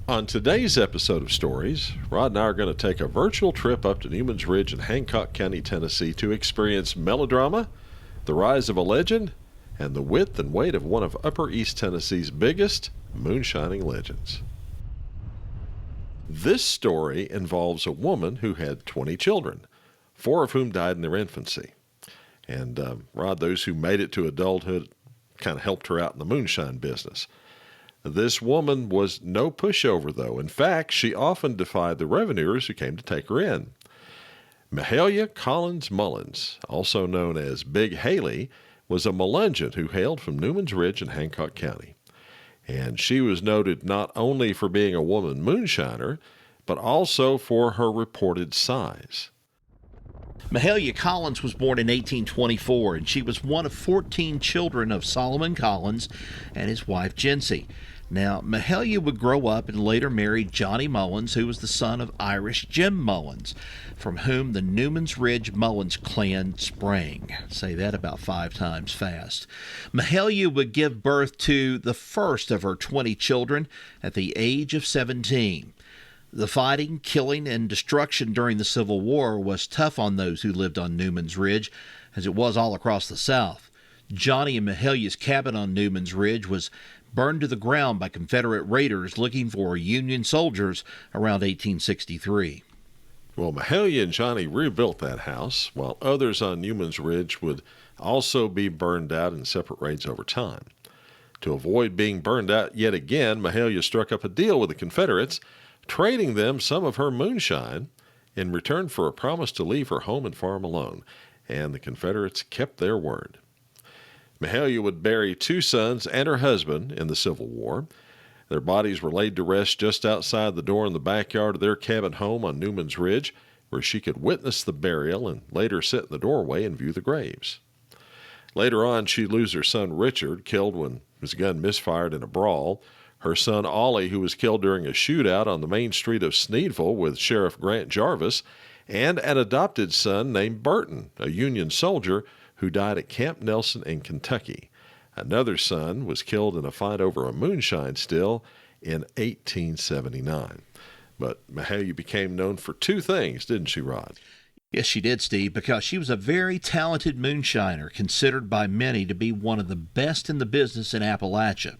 On today's episode of Stories, Rod and I are going to take a virtual trip up to Newman's Ridge in Hancock County, Tennessee to experience melodrama, the rise of a legend, and the width and weight of one of Upper East Tennessee's biggest moonshining legends. This story involves a woman who had 20 children, 4 of whom died in their infancy. And Rod, those who made it to adulthood kind of helped her out in the moonshine business. This woman was no pushover, though. In fact, she often defied the revenuers who came to take her in. Mahala Mullins, also known as Big Haley, was a Melungeon who hailed from Newman's Ridge in Hancock County. And she was noted not only for being a woman moonshiner, but also for her reported size. Mahala Collins was born in 1824, and she was one of 14 children of Solomon Collins and his wife, Jency. Now, Mahala would grow up and later marry Johnny Mullins, who was the son of Irish Jim Mullins, from whom the Newman's Ridge Mullins clan sprang. Say that about 5 times fast. Mahala would give birth to the first of her 20 children at the age of 17. The fighting, killing, and destruction during the Civil War was tough on those who lived on Newman's Ridge, as it was all across the South. Johnny and Mahala's cabin on Newman's Ridge was burned to the ground by Confederate raiders looking for Union soldiers around 1863. Well, Mahala and Johnny rebuilt that house, while others on Newman's Ridge would also be burned out in separate raids over time. To avoid being burned out yet again, Mahala struck up a deal with the Confederates, trading them some of her moonshine in return for a promise to leave her home and farm alone, and the Confederates kept their word. Mahala would bury 2 sons and her husband in the Civil War. Their bodies were laid to rest just outside the door in the backyard of their cabin home on Newman's Ridge, where she could witness the burial and later sit in the doorway and view the graves. Later on, she'd lose her son Richard, killed when his gun misfired in a brawl, her son Ollie, who was killed during a shootout on the main street of Sneedville with Sheriff Grant Jarvis, and an adopted son named Burton, a Union soldier who died at Camp Nelson in Kentucky. Another son was killed in a fight over a moonshine still in 1879. But Mahala became known for 2 things, didn't she, Rod? Yes, she did, Steve, because she was a very talented moonshiner, considered by many to be one of the best in the business in Appalachia.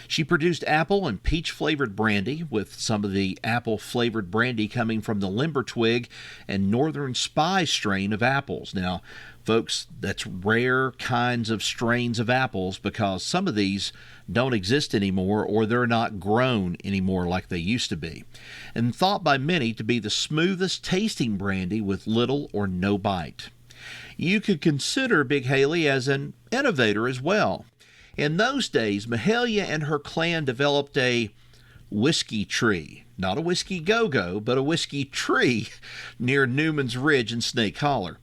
She produced apple and peach-flavored brandy, with some of the apple-flavored brandy coming from the limber twig and northern spy strain of apples. Now, folks, that's rare kinds of strains of apples because some of these don't exist anymore or they're not grown anymore like they used to be. And thought by many to be the smoothest tasting brandy with little or no bite. You could consider Big Haley as an innovator as well. In those days, Mahala and her clan developed a whiskey tree. Not a whiskey go-go, but a whiskey tree near Newman's Ridge and Snake Holler.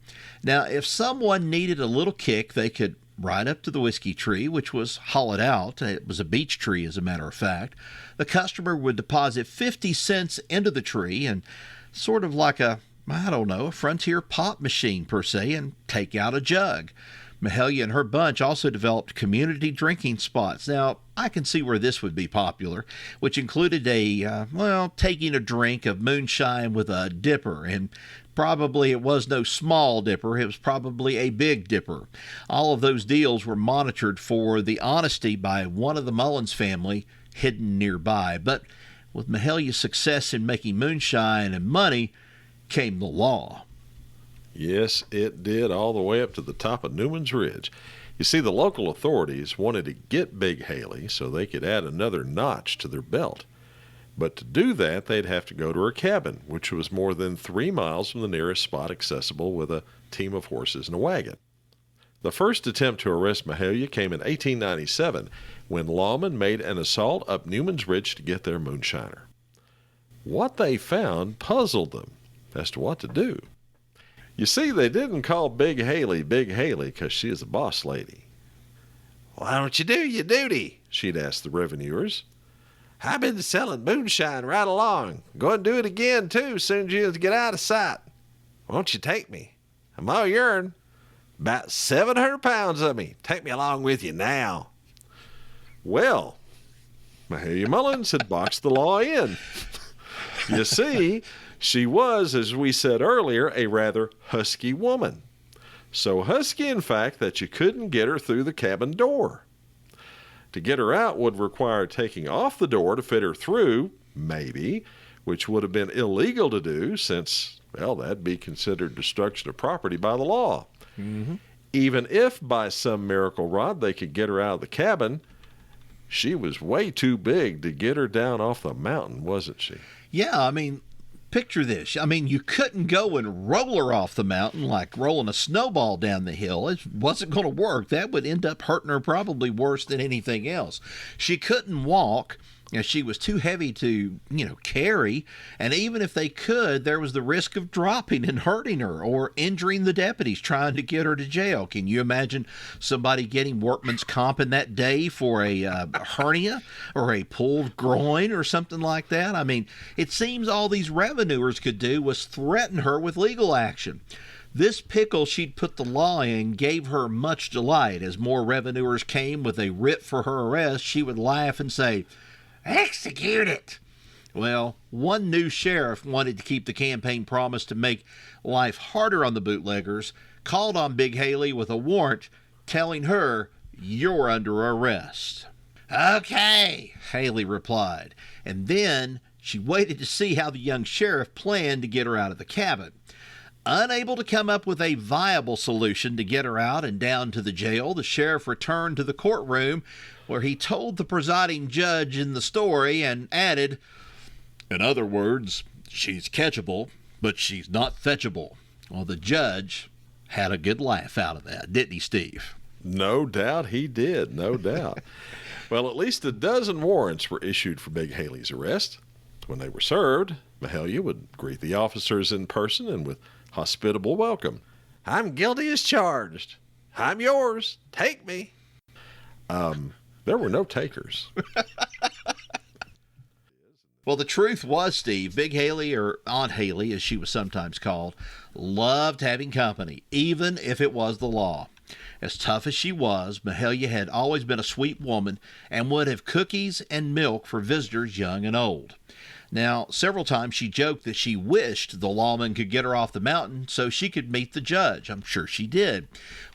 Now, if someone needed a little kick, they could ride up to the whiskey tree, which was hollowed out. It was a beech tree, as a matter of fact. The customer would deposit 50 cents into the tree and sort of like a frontier pop machine per se, and take out a jug. Mahala and her bunch also developed community drinking spots. Now, I can see where this would be popular, which included taking a drink of moonshine with a dipper, and probably it was no small dipper, it was probably a big dipper. All of those deals were monitored for the honesty by one of the Mullins family hidden nearby. But with Mahala's success in making moonshine and money came the law. Yes, it did, all the way up to the top of Newman's Ridge. You see, the local authorities wanted to get Big Haley so they could add another notch to their belt. But to do that, they'd have to go to her cabin, which was more than 3 miles from the nearest spot accessible with a team of horses and a wagon. The first attempt to arrest Mahala came in 1897, when lawmen made an assault up Newman's Ridge to get their moonshiner. What they found puzzled them as to what to do. You see, they didn't call Big Haley because she is a boss lady. "Why don't you do your duty?" she'd ask the revenuers. "I've been selling moonshine right along. Go and do it again, too, soon as you get out of sight. Won't you take me? I'm all yourn. About 700 pounds of me. Take me along with you now." Well, Mahala Mullins had boxed the law in. You see, she was, as we said earlier, a rather husky woman. So husky, in fact, that you couldn't get her through the cabin door. To get her out would require taking off the door to fit her through, maybe, which would have been illegal to do since, well, that'd be considered destruction of property by the law. Mm-hmm. Even if by some miracle rod they could get her out of the cabin, she was way too big to get her down off the mountain, wasn't she? Yeah, I mean, picture this. I mean, you couldn't go and roll her off the mountain like rolling a snowball down the hill. It wasn't going to work. That would end up hurting her probably worse than anything else. She couldn't walk. She was too heavy to, carry. And even if they could, there was the risk of dropping and hurting her or injuring the deputies trying to get her to jail. Can you imagine somebody getting workman's comp in that day for a hernia or a pulled groin or something like that? I mean, it seems all these revenuers could do was threaten her with legal action. This pickle she'd put the law in gave her much delight. As more revenuers came with a writ for her arrest, she would laugh and say, "Execute it!" Well, one new sheriff wanted to keep the campaign promise to make life harder on the bootleggers, called on Big Haley with a warrant telling her, "You're under arrest." "Okay," Haley replied, and then she waited to see how the young sheriff planned to get her out of the cabin. Unable to come up with a viable solution to get her out and down to the jail, the sheriff returned to the courtroom where he told the presiding judge in the story and added, "In other words, she's catchable, but she's not fetchable." Well, the judge had a good laugh out of that, didn't he, Steve? No doubt he did, no doubt. Well, at least a dozen warrants were issued for Big Haley's arrest. When they were served, Mahala would greet the officers in person and with hospitable welcome. "I'm guilty as charged. I'm yours. Take me." There were no takers. Well, the truth was, Steve, Big Haley, or Aunt Haley, as she was sometimes called, loved having company, even if it was the law. As tough as she was, Mahala had always been a sweet woman and would have cookies and milk for visitors young and old. Now, several times she joked that she wished the lawman could get her off the mountain so she could meet the judge. I'm sure she did.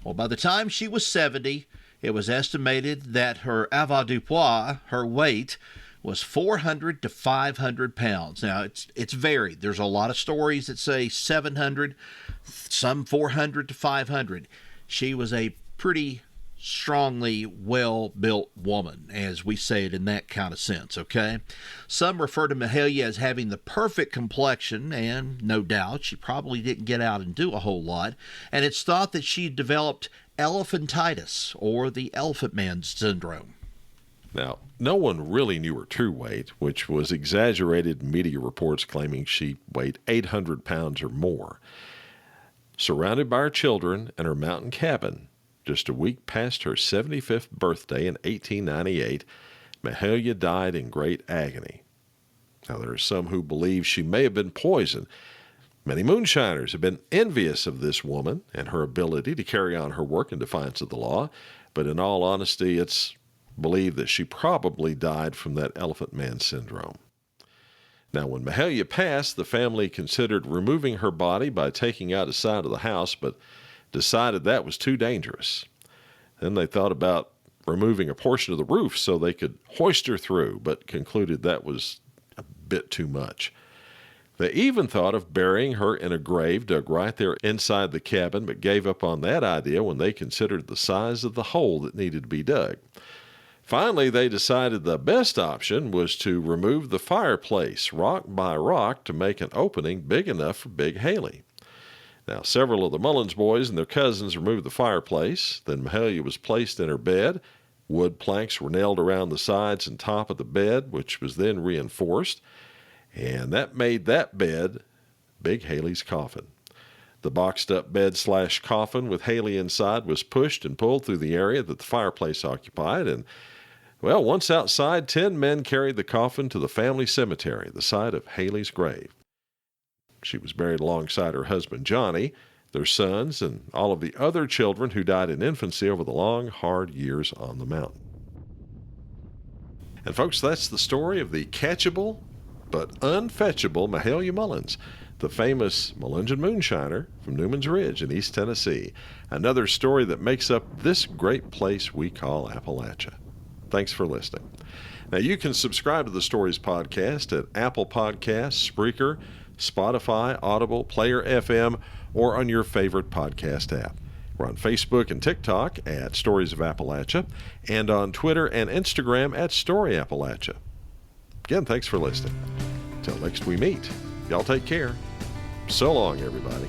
Well, by the time she was 70, it was estimated that her avoirdupois, her weight, was 400 to 500 pounds. Now, it's varied. There's a lot of stories that say 700, some 400 to 500. She was a pretty strongly well-built woman, as we say it in that kind of sense, okay? Some refer to Mahala as having the perfect complexion, and no doubt she probably didn't get out and do a whole lot, and it's thought that she developed elephantitis, or the elephant man syndrome. Now, no one really knew her true weight, which was exaggerated in media reports claiming she weighed 800 pounds or more. Surrounded by her children and her mountain cabin, just a week past her 75th birthday in 1898, Mahala died in great agony. Now, there are some who believe she may have been poisoned. Many moonshiners have been envious of this woman and her ability to carry on her work in defiance of the law, but in all honesty, it's believed that she probably died from that elephant man syndrome. Now, when Mahala passed, the family considered removing her body by taking out a side of the house, but decided that was too dangerous. Then they thought about removing a portion of the roof so they could hoist her through, but concluded that was a bit too much. They even thought of burying her in a grave dug right there inside the cabin, but gave up on that idea when they considered the size of the hole that needed to be dug. Finally, they decided the best option was to remove the fireplace rock by rock to make an opening big enough for Big Haley. Now, several of the Mullins boys and their cousins removed the fireplace. Then Mahala was placed in her bed. Wood planks were nailed around the sides and top of the bed, which was then reinforced. And that made that bed Big Haley's coffin. The boxed-up bed/coffin with Haley inside was pushed and pulled through the area that the fireplace occupied. And, well, once outside, 10 men carried the coffin to the family cemetery, the site of Haley's grave. She was buried alongside her husband, Johnny, their sons, and all of the other children who died in infancy over the long, hard years on the mountain. And folks, that's the story of the catchable but unfetchable Mahala Mullins, the famous Melungeon moonshiner from Newman's Ridge in East Tennessee. Another story that makes up this great place we call Appalachia. Thanks for listening. Now, you can subscribe to the Stories Podcast at Apple Podcasts, Spreaker, Spotify, Audible, Player FM, or on your favorite podcast app. We're on Facebook and TikTok at Stories of Appalachia, and on Twitter and Instagram at Story Appalachia. Again, thanks for listening. Till next we meet, y'all take care. So long, everybody.